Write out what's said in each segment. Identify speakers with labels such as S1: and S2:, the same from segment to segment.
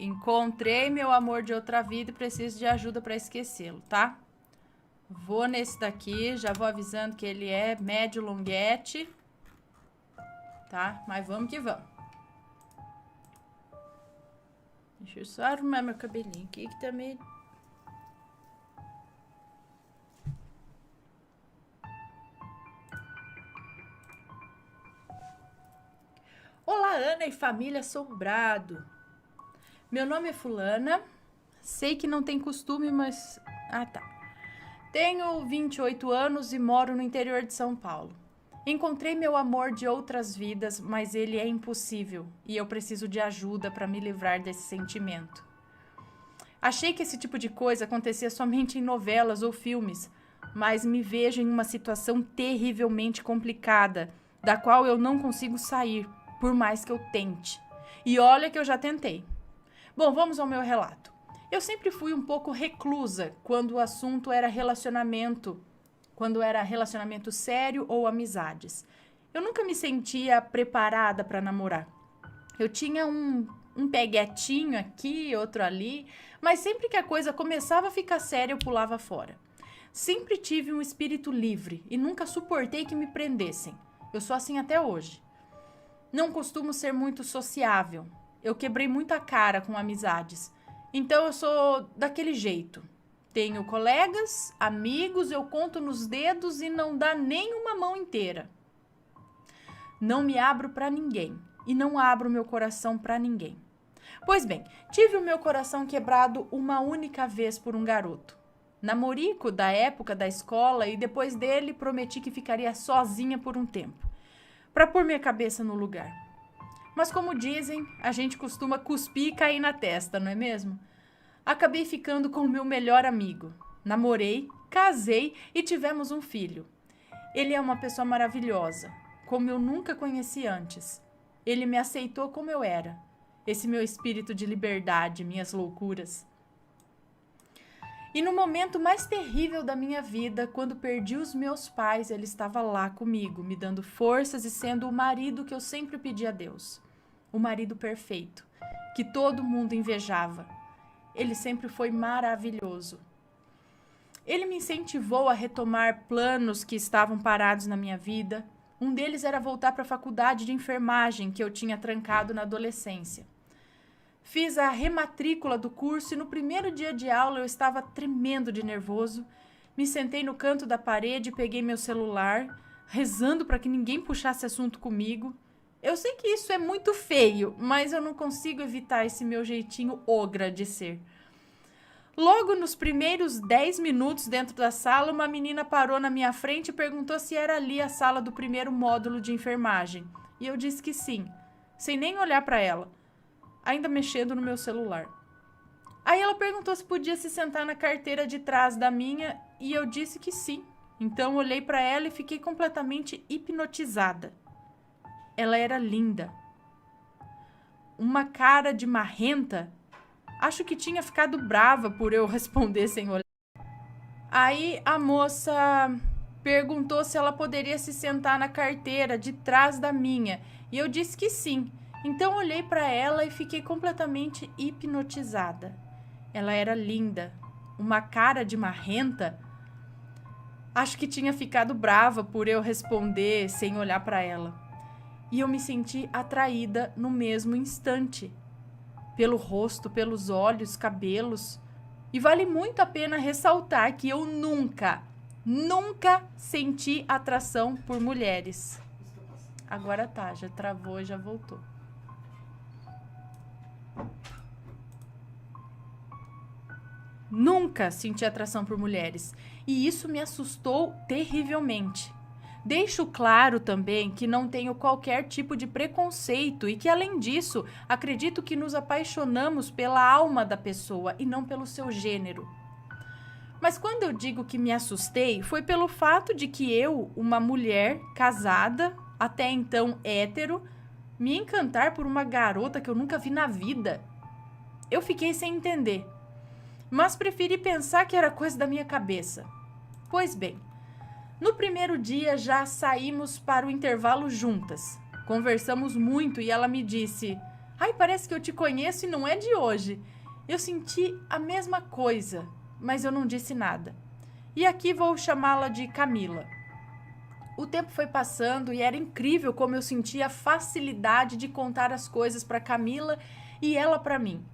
S1: Encontrei meu amor de outra vida e preciso de ajuda para esquecê-lo, tá? Vou nesse daqui, já vou avisando que ele é médio longuete, tá? Mas vamos que vamos. Deixa eu só arrumar meu cabelinho aqui que tá meio... Olá, Ana e família Assombrado. Meu nome é fulana. Sei que não tem costume, mas... Ah, tá. Tenho 28 anos e moro no interior de São Paulo. Encontrei meu amor de outras vidas, mas ele é impossível e eu preciso de ajuda para me livrar desse sentimento. Achei que esse tipo de coisa acontecia somente em novelas ou filmes, mas me vejo em uma situação terrivelmente complicada, da qual eu não consigo sair, por mais que eu tente. E olha que eu já tentei. Bom, vamos ao meu relato. Eu sempre fui um pouco reclusa quando o assunto era relacionamento, quando era relacionamento sério ou amizades. Eu nunca me sentia preparada para namorar. Eu tinha um peguetinho aqui, outro ali, mas sempre que a coisa começava a ficar séria, eu pulava fora. Sempre tive um espírito livre e nunca suportei que me prendessem. Eu sou assim até hoje. Não costumo ser muito sociável. Eu quebrei muita cara com amizades. Então eu sou daquele jeito. Tenho colegas, amigos, eu conto nos dedos e não dá nem uma mão inteira. Não me abro para ninguém e não abro meu coração para ninguém. Pois bem, tive o meu coração quebrado uma única vez por um garoto. Namorico da época da escola e depois dele prometi que ficaria sozinha por um tempo, para pôr minha cabeça no lugar. Mas como dizem, a gente costuma cuspir e cair na testa, não é mesmo? Acabei ficando com o meu melhor amigo. Namorei, casei e tivemos um filho. Ele é uma pessoa maravilhosa, como eu nunca conheci antes. Ele me aceitou como eu era. Esse meu espírito de liberdade, minhas loucuras. E no momento mais terrível da minha vida, quando perdi os meus pais, ele estava lá comigo, me dando forças e sendo o marido que eu sempre pedi a Deus. O marido perfeito, que todo mundo invejava. Ele sempre foi maravilhoso. Ele me incentivou a retomar planos que estavam parados na minha vida. Um deles era voltar para a faculdade de enfermagem que eu tinha trancado na adolescência. Fiz a rematrícula do curso e no primeiro dia de aula eu estava tremendo de nervoso. Me sentei no canto da parede e peguei meu celular, rezando para que ninguém puxasse assunto comigo. Eu sei que isso é muito feio, mas eu não consigo evitar esse meu jeitinho ogra de ser. Logo nos primeiros 10 minutos dentro da sala, uma menina parou na minha frente e perguntou se era ali a sala do primeiro módulo de enfermagem. E eu disse que sim, sem nem olhar para ela, ainda mexendo no meu celular. Aí ela perguntou se podia se sentar na carteira de trás da minha e eu disse que sim. Então olhei para ela e fiquei completamente hipnotizada. Ela era linda. Uma cara de marrenta. Acho que tinha ficado brava por eu responder sem olhar. Aí a moça perguntou se ela poderia se sentar na carteira de trás da minha e eu disse que sim. Então olhei para ela e fiquei completamente hipnotizada. Ela era linda. Uma cara de marrenta. Acho que tinha ficado brava por eu responder sem olhar para ela. E eu me senti atraída no mesmo instante. Pelo rosto, pelos olhos, cabelos. E vale muito a pena ressaltar que eu nunca senti atração por mulheres. Agora tá, já travou e já voltou. Nunca senti atração por mulheres. E isso me assustou terrivelmente. Deixo claro também que não tenho qualquer tipo de preconceito e que, além disso, acredito que nos apaixonamos pela alma da pessoa e não pelo seu gênero. Mas quando eu digo que me assustei, foi pelo fato de que eu, uma mulher casada, até então hétero, me encantar por uma garota que eu nunca vi na vida. Eu fiquei sem entender, mas preferi pensar que era coisa da minha cabeça. Pois bem, no primeiro dia já saímos para o intervalo juntas. Conversamos muito e ela me disse: Ai, parece que eu te conheço e não é de hoje. Eu senti a mesma coisa, mas eu não disse nada. E aqui vou chamá-la de Camila. O tempo foi passando e era incrível como eu sentia a facilidade de contar as coisas para Camila e ela para mim.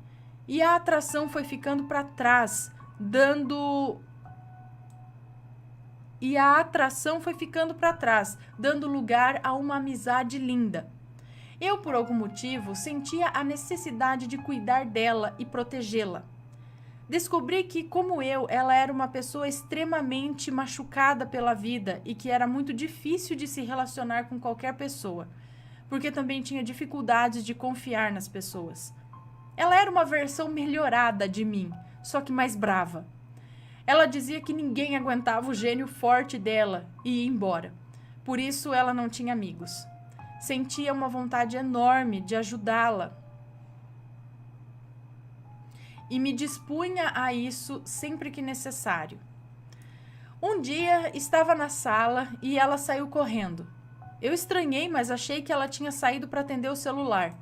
S1: E a atração foi ficando para trás, dando lugar a uma amizade linda. Eu, por algum motivo, sentia a necessidade de cuidar dela e protegê-la. Descobri que, como eu, ela era uma pessoa extremamente machucada pela vida e que era muito difícil de se relacionar com qualquer pessoa, porque também tinha dificuldades de confiar nas pessoas. Ela era uma versão melhorada de mim, só que mais brava. Ela dizia que ninguém aguentava o gênio forte dela e ia embora. Por isso, ela não tinha amigos. Sentia uma vontade enorme de ajudá-la e me dispunha a isso sempre que necessário. Um dia, estava na sala e ela saiu correndo. Eu estranhei, mas achei que ela tinha saído para atender o celular.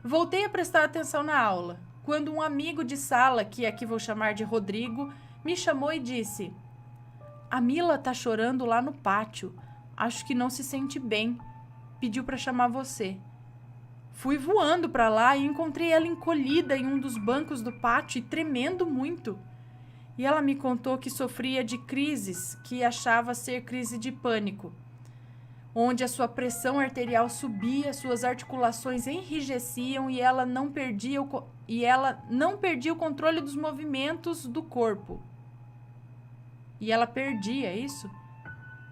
S1: Voltei a prestar atenção na aula, quando um amigo de sala, que aqui vou chamar de Rodrigo, me chamou e disse: "A Mila tá chorando lá no pátio. Acho que não se sente bem. Pediu para chamar você." Fui voando para lá e encontrei ela encolhida em um dos bancos do pátio e tremendo muito. E ela me contou que sofria de crises que achava ser crise de pânico, onde a sua pressão arterial subia, suas articulações enrijeciam e ela não perdia o controle dos movimentos do corpo. E ela perdia isso?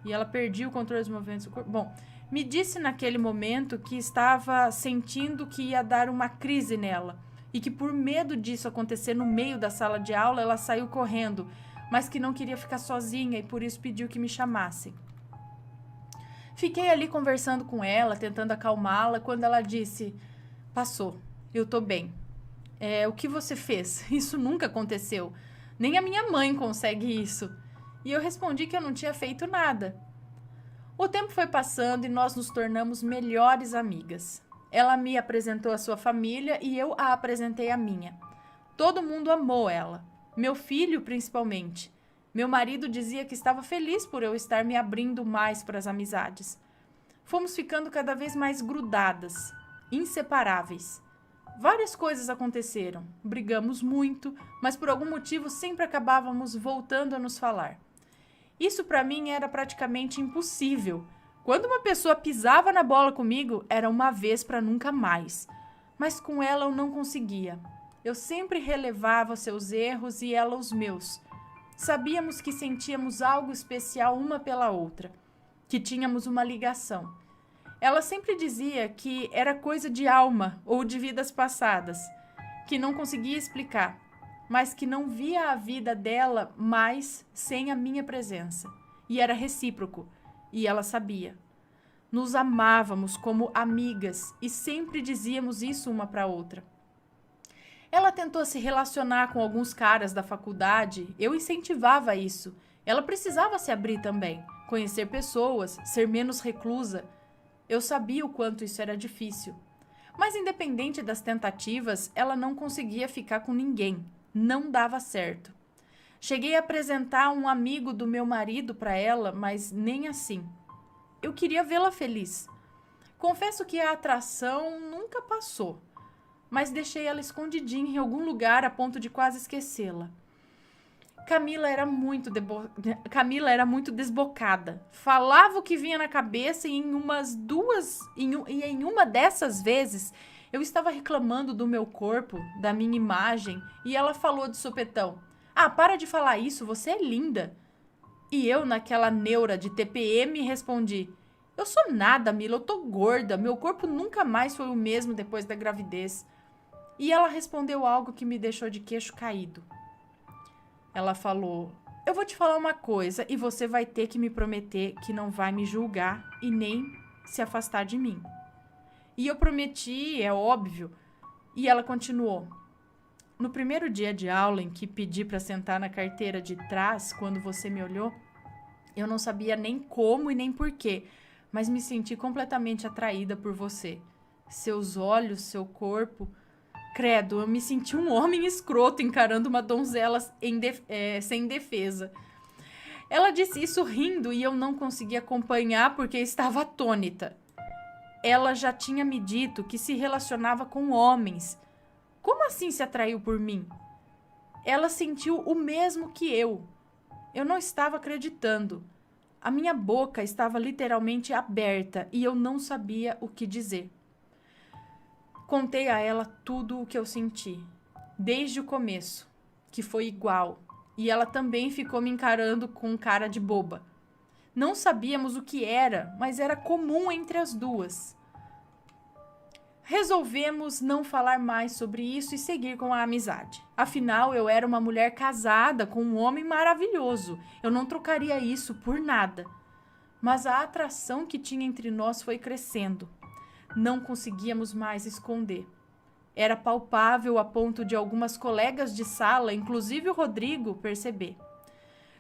S1: E ela perdia o controle dos movimentos do corpo? Bom, me disse naquele momento que estava sentindo que ia dar uma crise nela e que por medo disso acontecer no meio da sala de aula, ela saiu correndo, mas que não queria ficar sozinha e por isso pediu que me chamassem. Fiquei ali conversando com ela, tentando acalmá-la, quando ela disse: "Passou, eu tô bem." O que você fez? Isso nunca aconteceu. Nem a minha mãe consegue isso." E eu respondi que eu não tinha feito nada. O tempo foi passando e nós nos tornamos melhores amigas. Ela me apresentou a sua família e eu a apresentei à minha. Todo mundo amou ela, meu filho principalmente. Meu marido dizia que estava feliz por eu estar me abrindo mais para as amizades. Fomos ficando cada vez mais grudadas, inseparáveis. Várias coisas aconteceram, brigamos muito, mas por algum motivo sempre acabávamos voltando a nos falar. Isso para mim era praticamente impossível. Quando uma pessoa pisava na bola comigo, era uma vez para nunca mais. Mas com ela eu não conseguia. Eu sempre relevava seus erros e ela os meus. Sabíamos que sentíamos algo especial uma pela outra, que tínhamos uma ligação. Ela sempre dizia que era coisa de alma ou de vidas passadas, que não conseguia explicar, mas que não via a vida dela mais sem a minha presença. E era recíproco, e ela sabia. Nos amávamos como amigas e sempre dizíamos isso uma para outra. Ela tentou se relacionar com alguns caras da faculdade, eu incentivava isso. Ela precisava se abrir também, conhecer pessoas, ser menos reclusa. Eu sabia o quanto isso era difícil. Mas independente das tentativas, ela não conseguia ficar com ninguém. Não dava certo. Cheguei a apresentar um amigo do meu marido para ela, mas nem assim. Eu queria vê-la feliz. Confesso que a atração nunca passou, mas deixei ela escondidinha em algum lugar a ponto de quase esquecê-la. Camila era muito desbocada. Falava o que vinha na cabeça e em uma dessas vezes eu estava reclamando do meu corpo, da minha imagem, e ela falou de sopetão: "Ah, para de falar isso, você é linda." E eu, naquela neura de TPM, respondi: "Eu sou nada, Mila, eu tô gorda, meu corpo nunca mais foi o mesmo depois da gravidez." E ela respondeu algo que me deixou de queixo caído. Ela falou: "Eu vou te falar uma coisa e você vai ter que me prometer que não vai me julgar e nem se afastar de mim." E eu prometi, é óbvio. E ela continuou: "No primeiro dia de aula em que pedi para sentar na carteira de trás, quando você me olhou, eu não sabia nem como e nem porquê, mas me senti completamente atraída por você. seus olhos, seu corpo. Credo, eu me senti um homem escroto encarando uma donzela sem defesa. Ela disse isso rindo e eu não consegui acompanhar porque estava atônita. Ela já tinha me dito que se relacionava com homens. Como assim se atraiu por mim? Ela sentiu o mesmo que eu. Eu não estava acreditando. A minha boca estava literalmente aberta e eu não sabia o que dizer. Contei a ela tudo o que eu senti, desde o começo, que foi igual, e ela também ficou me encarando com cara de boba. Não sabíamos o que era, mas era comum entre as duas. Resolvemos não falar mais sobre isso e seguir com a amizade. Afinal, eu era uma mulher casada com um homem maravilhoso. Eu não trocaria isso por nada. Mas a atração que tinha entre nós foi crescendo. Não conseguíamos mais esconder. Era palpável a ponto de algumas colegas de sala, inclusive o Rodrigo, perceber.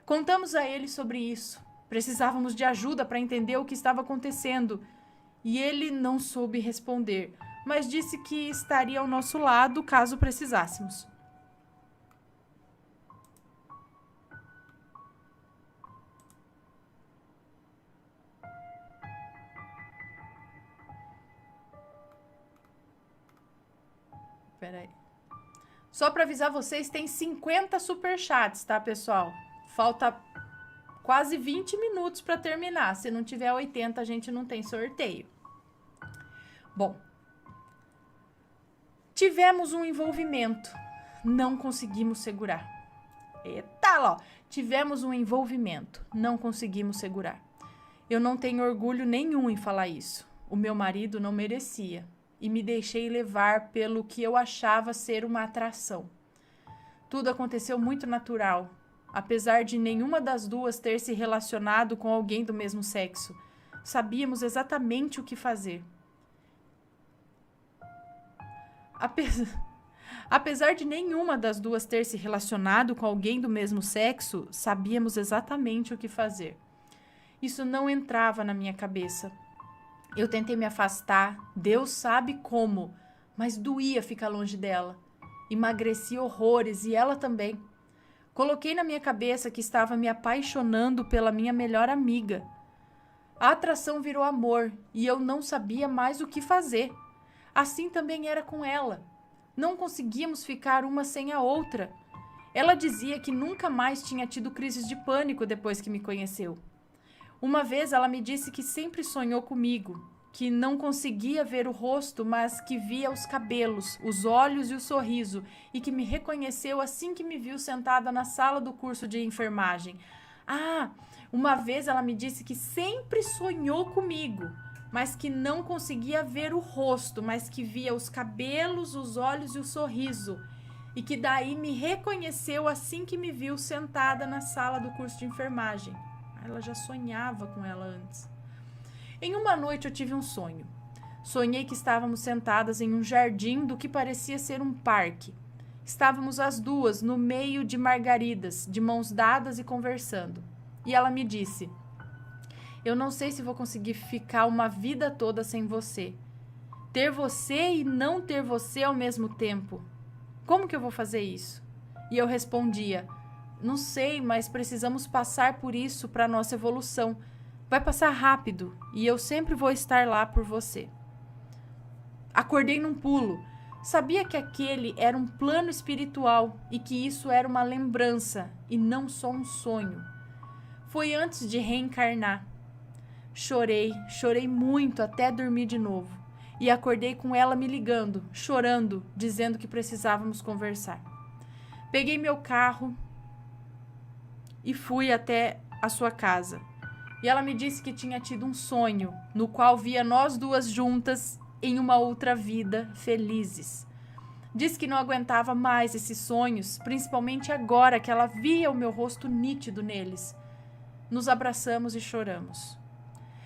S1: Contamos a ele sobre isso. Precisávamos de ajuda para entender o que estava acontecendo. E ele não soube responder, mas disse que estaria ao nosso lado caso precisássemos. Peraí. Só para avisar vocês, tem 50 superchats, tá, pessoal? Falta quase 20 minutos para terminar. Se não tiver 80, a gente não tem sorteio. Bom, tivemos um envolvimento. Não conseguimos segurar. Eita, lá, ó. Tivemos um envolvimento. Não conseguimos segurar. Eu não tenho orgulho nenhum em falar isso. O meu marido não merecia. E me deixei levar pelo que eu achava ser uma atração. Tudo aconteceu muito natural, apesar de nenhuma das duas ter se relacionado com alguém do mesmo sexo. Sabíamos exatamente o que fazer. Apesar de nenhuma das duas ter se relacionado com alguém do mesmo sexo, sabíamos exatamente o que fazer. Isso não entrava na minha cabeça. Eu tentei me afastar, Deus sabe como, mas doía ficar longe dela. Emagreci horrores e ela também. Coloquei na minha cabeça que estava me apaixonando pela minha melhor amiga. A atração virou amor e eu não sabia mais o que fazer. Assim também era com ela. Não conseguíamos ficar uma sem a outra. Ela dizia que nunca mais tinha tido crises de pânico depois que me conheceu. Uma vez ela me disse que sempre sonhou comigo, que não conseguia ver o rosto, mas que via os cabelos, os olhos e o sorriso, e que me reconheceu assim que me viu sentada na sala do curso de enfermagem. Uma vez ela me disse que sempre sonhou comigo, mas que não conseguia ver o rosto, mas que via os cabelos, os olhos e o sorriso, e que daí me reconheceu assim que me viu sentada na sala do curso de enfermagem. Ela já sonhava com ela antes. Em uma noite eu tive um sonho. Sonhei que estávamos sentadas em um jardim do que parecia ser um parque. Estávamos as duas no meio de margaridas, de mãos dadas e conversando. E ela me disse: eu não sei se vou conseguir ficar uma vida toda sem você. Ter você e não ter você ao mesmo tempo. Como que eu vou fazer isso? E eu respondia: não sei, mas precisamos passar por isso para nossa evolução. Vai passar rápido e eu sempre vou estar lá por você. Acordei num pulo. Sabia que aquele era um plano espiritual e que isso era uma lembrança e não só um sonho. Foi antes de reencarnar. Chorei muito até dormir de novo. E acordei com ela me ligando, chorando, dizendo que precisávamos conversar. Peguei meu carro e fui até a sua casa. E ela me disse que tinha tido um sonho, no qual via nós duas juntas em uma outra vida, felizes. Disse que não aguentava mais esses sonhos, principalmente agora que ela via o meu rosto nítido neles. Nos abraçamos e choramos.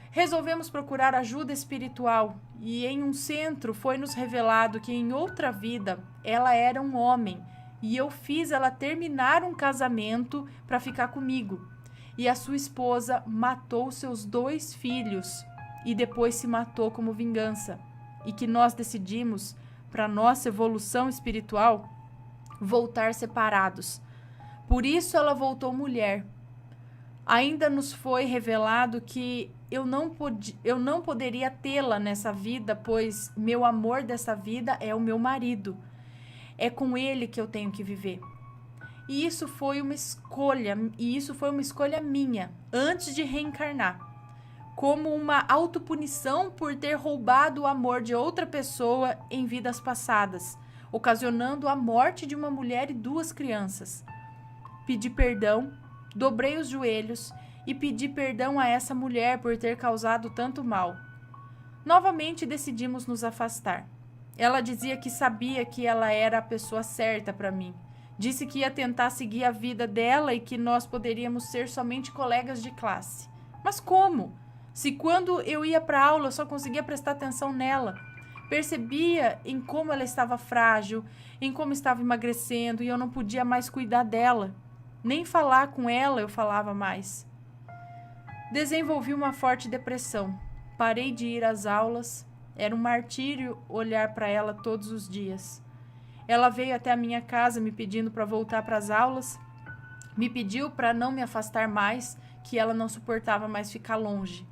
S1: Resolvemos procurar ajuda espiritual e em um centro foi-nos revelado que em outra vida ela era um homem e eu fiz ela terminar um casamento para ficar comigo. E a sua esposa matou seus 2 filhos e depois se matou como vingança. e que nós decidimos, para nossa evolução espiritual, voltar separados. Por isso ela voltou mulher. Ainda nos foi revelado que eu não poderia tê-la nessa vida, pois meu amor dessa vida é o meu marido. É com ele que eu tenho que viver. E isso foi uma escolha minha, antes de reencarnar, como uma autopunição por ter roubado o amor de outra pessoa em vidas passadas, ocasionando a morte de uma mulher e 2 crianças. Pedi perdão, dobrei os joelhos e pedi perdão a essa mulher por ter causado tanto mal. Novamente decidimos nos afastar. Ela dizia que sabia que ela era a pessoa certa para mim. Disse que ia tentar seguir a vida dela e que nós poderíamos ser somente colegas de classe. Mas como? Se quando eu ia para aula eu só conseguia prestar atenção nela. Percebia em como ela estava frágil, em como estava emagrecendo e eu não podia mais cuidar dela. Nem falar com ela eu falava mais. Desenvolvi uma forte depressão. Parei de ir às aulas. Era um martírio olhar para ela todos os dias. Ela veio até a minha casa me pedindo para voltar para as aulas. Me pediu para não me afastar mais, que ela não suportava mais ficar longe.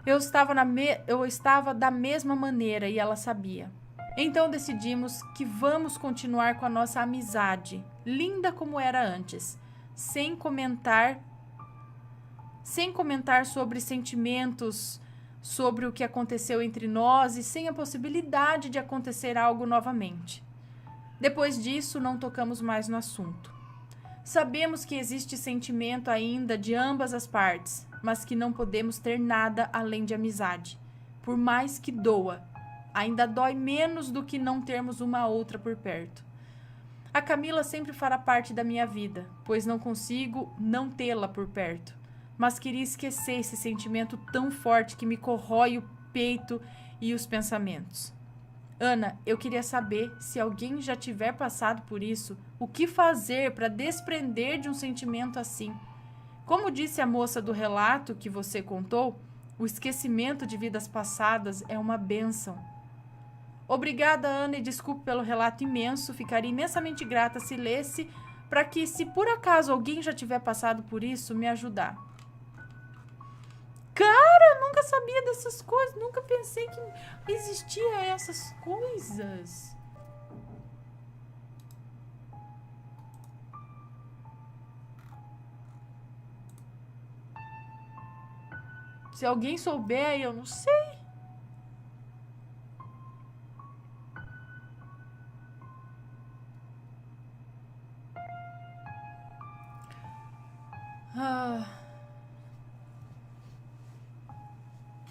S1: Eu estava da mesma maneira e ela sabia. Então decidimos que vamos continuar com a nossa amizade, linda como era antes, sem comentar sobre sentimentos, sobre o que aconteceu entre nós e sem a possibilidade de acontecer algo novamente. Depois disso, não tocamos mais no assunto. Sabemos que existe sentimento ainda de ambas as partes, mas que não podemos ter nada além de amizade. Por mais que doa, ainda dói menos do que não termos uma outra por perto. A Camila sempre fará parte da minha vida, pois não consigo não tê-la por perto. Mas queria esquecer esse sentimento tão forte que me corrói o peito e os pensamentos. Ana, eu queria saber, se alguém já tiver passado por isso, o que fazer para desprender de um sentimento assim? Como disse a moça do relato que você contou, o esquecimento de vidas passadas é uma bênção. Obrigada, Ana, e desculpe pelo relato imenso. Ficaria imensamente grata se lesse, para que, se por acaso alguém já tiver passado por isso, me ajudar. Cara, eu nunca sabia dessas coisas, nunca pensei que existia essas coisas. Se alguém souber, eu não sei.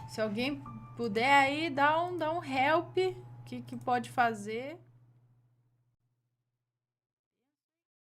S1: Se alguém puder aí, dá um help, que pode fazer.